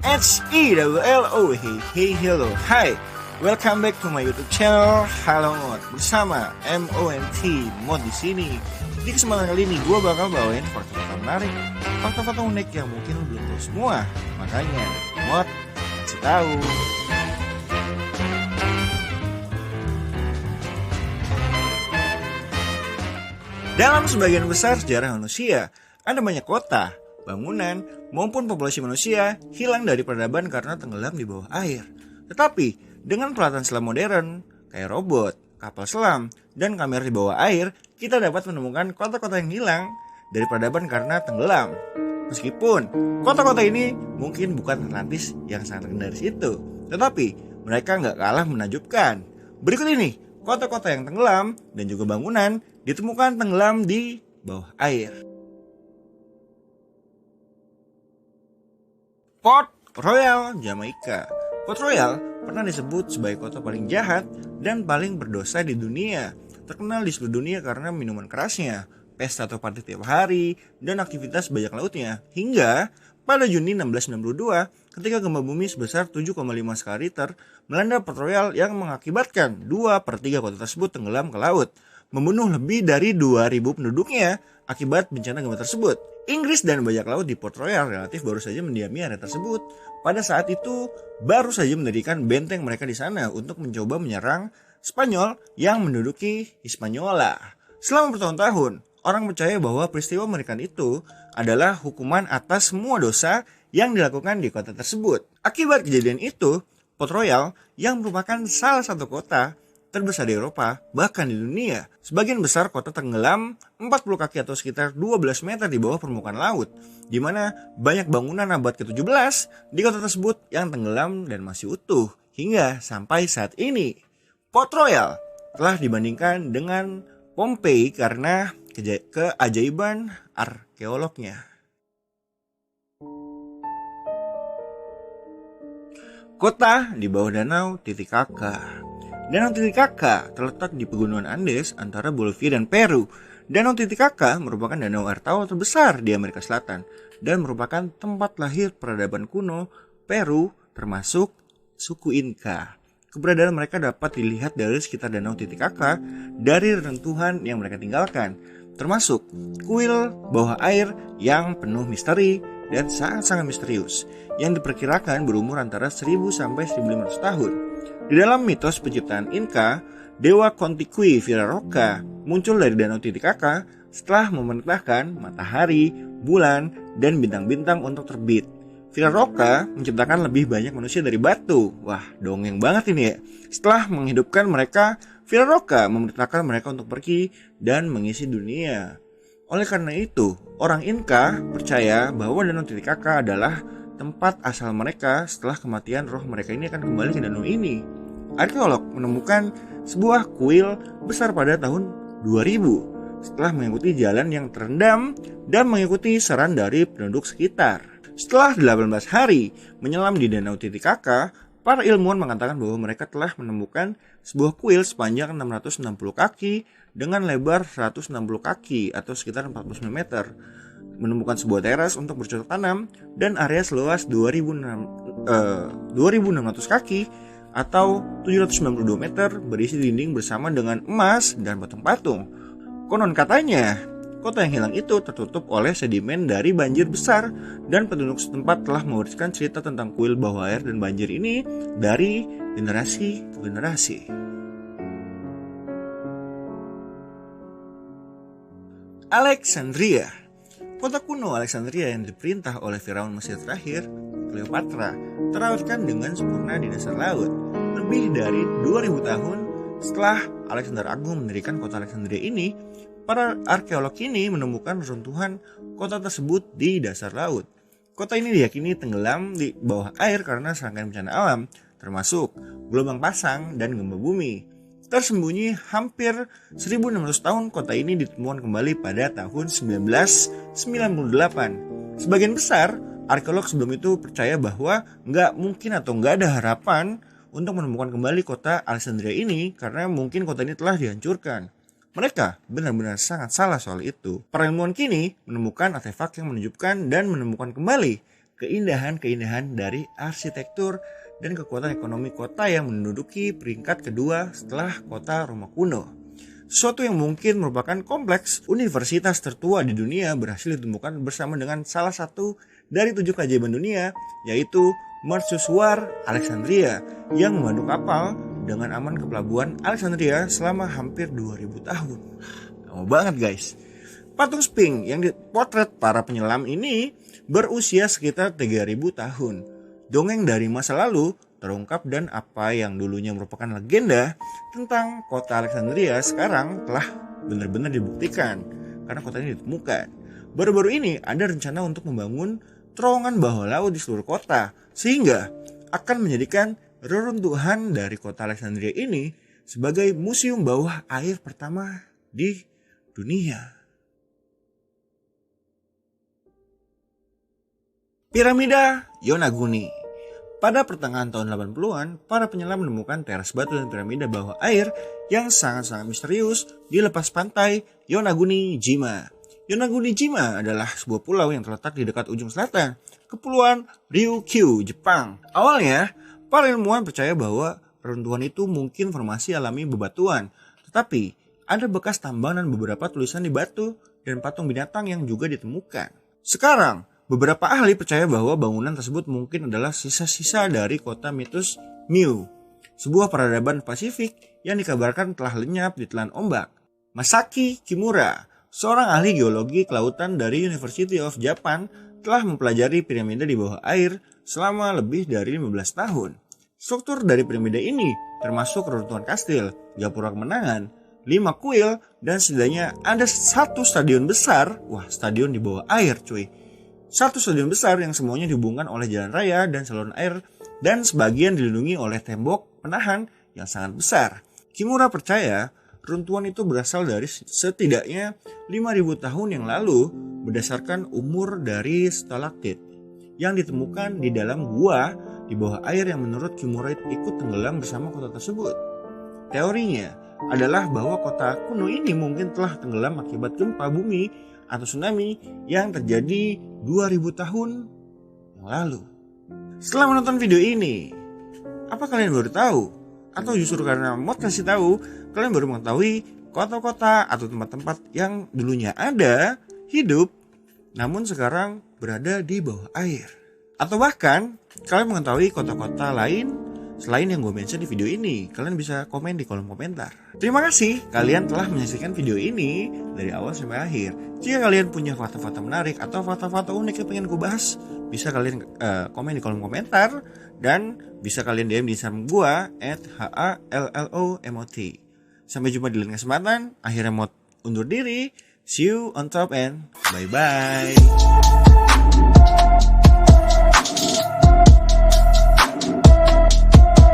HEWLO. Hey hello, hi. Welcome back to my YouTube channel. Halo Mod, bersama MONT Mod di sini. Di kesempatan kali ini gue bakal bawain fakta-fakta menarik, fakta-fakta unik yang mungkin lo belum tahu semua. Makanya Mod kasih tahu. Dalam sebagian besar sejarah manusia, ada banyak kota, bangunan, maupun populasi manusia hilang dari peradaban karena tenggelam di bawah air. Tetapi, dengan peralatan selam modern, kayak robot, kapal selam, dan kamera di bawah air, kita dapat menemukan kota-kota yang hilang dari peradaban karena tenggelam. Meskipun, kota-kota ini mungkin bukan Atlantis yang sangat legendaris itu, tetapi mereka nggak kalah menakjubkan. Berikut ini, kota-kota yang tenggelam dan juga bangunan ditemukan tenggelam di bawah air. Port Royal, Jamaika. Port Royal pernah disebut sebagai kota paling jahat dan paling berdosa di dunia. Terkenal di seluruh dunia karena minuman kerasnya, pesta atau party tiap hari, dan aktivitas bajak lautnya. Hingga pada Juni 1692, ketika gempa bumi sebesar 7,5 skala Richter melanda Port Royal yang mengakibatkan 2/3 kota tersebut tenggelam ke laut, membunuh lebih dari 2.000 penduduknya akibat bencana gempa tersebut. Inggris dan bajak laut di Port Royal relatif baru saja mendiami area tersebut. Pada saat itu, baru saja mendirikan benteng mereka di sana untuk mencoba menyerang Spanyol yang menduduki Hispaniola. Selama bertahun-tahun, orang percaya bahwa peristiwa mengerikan itu adalah hukuman atas semua dosa yang dilakukan di kota tersebut. Akibat kejadian itu, Port Royal yang merupakan salah satu kota terbesar di Eropa, bahkan di dunia. Sebagian besar kota tenggelam 40 kaki atau sekitar 12 meter di bawah permukaan laut, di mana banyak bangunan abad ke-17 di kota tersebut yang tenggelam dan masih utuh hingga sampai saat ini. Port Royal telah dibandingkan dengan Pompeii karena keajaiban arkeolognya. Kota di bawah danau Titicaca. Danau Titicaca terletak di pegunungan Andes antara Bolivia dan Peru. Danau Titicaca merupakan danau air tawar terbesar di Amerika Selatan dan merupakan tempat lahir peradaban kuno Peru termasuk suku Inca. Keberadaan mereka dapat dilihat dari sekitar Danau Titicaca dari reruntuhan yang mereka tinggalkan, termasuk kuil bawah air yang penuh misteri dan sangat-sangat misterius yang diperkirakan berumur antara 1000 sampai 1500 tahun. Di dalam mitos penciptaan Inca, dewa Contiqui Viraroca muncul dari Danau Titicaca setelah memerintahkan matahari, bulan, dan bintang-bintang untuk terbit. Viraroca menciptakan lebih banyak manusia dari batu. Wah, dongeng banget ini ya. Setelah menghidupkan mereka, Viraroca memerintahkan mereka untuk pergi dan mengisi dunia. Oleh karena itu, orang Inca percaya bahwa Danau Titicaca adalah tempat asal mereka. Setelah kematian, roh mereka ini akan kembali ke danau ini. Arkeolog menemukan sebuah kuil besar pada tahun 2000 setelah mengikuti jalan yang terendam dan mengikuti saran dari penduduk sekitar. Setelah 18 hari menyelam di Danau Titicaca, para ilmuwan mengatakan bahwa mereka telah menemukan sebuah kuil sepanjang 660 kaki dengan lebar 160 kaki atau sekitar 49 meter. Menemukan sebuah teras untuk bercocok tanam dan area seluas 2.600 kaki atau 792 meter berisi dinding bersama dengan emas dan patung-patung. Konon katanya, kota yang hilang itu tertutup oleh sedimen dari banjir besar dan penduduk setempat telah mewariskan cerita tentang kuil bawah air dan banjir ini dari generasi ke generasi. Alexandria. Kota kuno Alexandria yang diperintah oleh Firaun Mesir terakhir, Cleopatra, terawatkan dengan sempurna di dasar laut. Lebih dari 2000 tahun setelah Alexander Agung mendirikan kota Alexandria ini, para arkeolog ini menemukan runtuhan kota tersebut di dasar laut. Kota ini diyakini tenggelam di bawah air karena serangkaian bencana alam, termasuk gelombang pasang dan gempa bumi. Tersembunyi hampir 1600 tahun, kota ini ditemukan kembali pada tahun 1998. Sebagian besar arkeolog sebelum itu percaya bahwa nggak mungkin atau nggak ada harapan untuk menemukan kembali kota Alexandria ini karena mungkin kota ini telah dihancurkan. Mereka benar-benar sangat salah soal itu. Para ilmuwan kini menemukan artefak yang menunjukkan dan menemukan kembali keindahan-keindahan dari arsitektur dan kekuatan ekonomi kota yang menduduki peringkat kedua setelah kota Roma kuno. Sesuatu yang mungkin merupakan kompleks universitas tertua di dunia berhasil ditemukan bersama dengan salah satu dari 7 keajaiban dunia, yaitu Mercusuar Alexandria yang memandu kapal dengan aman ke pelabuhan Alexandria selama hampir 2000 tahun. Lama banget guys. Patung Sphinx yang dipotret para penyelam ini berusia sekitar 3000 tahun. Dongeng dari masa lalu terungkap dan apa yang dulunya merupakan legenda tentang kota Alexandria sekarang telah benar-benar dibuktikan karena kota ini ditemukan. Baru-baru ini ada rencana untuk membangun terowongan bawah laut di seluruh kota sehingga akan menjadikan reruntuhan dari kota Alexandria ini sebagai museum bawah air pertama di dunia. Piramida Yonaguni. Pada pertengahan tahun 80-an, para penyelam menemukan teras batu dan piramida bawah air yang sangat-sangat misterius di lepas pantai Yonaguni Jima. Yonaguni Jima adalah sebuah pulau yang terletak di dekat ujung selatan, Kepulauan Ryukyu, Jepang. Awalnya, para ilmuwan percaya bahwa reruntuhan itu mungkin formasi alami bebatuan, tetapi ada bekas tambang dan beberapa tulisan di batu dan patung binatang yang juga ditemukan. Sekarang, beberapa ahli percaya bahwa bangunan tersebut mungkin adalah sisa-sisa dari kota mitos Miu, sebuah peradaban Pasifik yang dikabarkan telah lenyap di telan ombak. Masaki Kimura, seorang ahli geologi kelautan dari University of Japan, telah mempelajari piramida di bawah air selama lebih dari 15 tahun. Struktur dari piramida ini termasuk reruntuhan kastil, gapura kemenangan, 5 kuil, dan setidaknya ada 1 stadion besar. Wah, stadion di bawah air cuy. 1 stadion besar yang semuanya dihubungkan oleh jalan raya dan saluran air dan sebagian dilindungi oleh tembok penahan yang sangat besar. Kimura percaya runtuhan itu berasal dari setidaknya 5.000 tahun yang lalu berdasarkan umur dari stalaktit yang ditemukan di dalam gua di bawah air yang menurut Kimura ikut tenggelam bersama kota tersebut. Teorinya adalah bahwa kota kuno ini mungkin telah tenggelam akibat gempa bumi atau tsunami yang terjadi 2000 tahun yang lalu. Setelah menonton video ini, apa kalian baru tahu? Atau justru karena mau kasih tahu, kalian baru mengetahui kota-kota atau tempat-tempat yang dulunya ada, hidup, namun sekarang berada di bawah air? Atau bahkan, kalian mengetahui kota-kota lain selain yang gue mention di video ini? Kalian bisa komen di kolom komentar. Terima kasih kalian telah menyaksikan video ini dari awal sampai akhir. Jika kalian punya fakta-fakta menarik atau fakta-fakta unik yang pengen gue bahas, bisa kalian komen di kolom komentar. Dan bisa kalian DM di Instagram gue @hallomot. Sampai jumpa di lain kesempatan. Akhirnya mau undur diri. See you on top and bye-bye.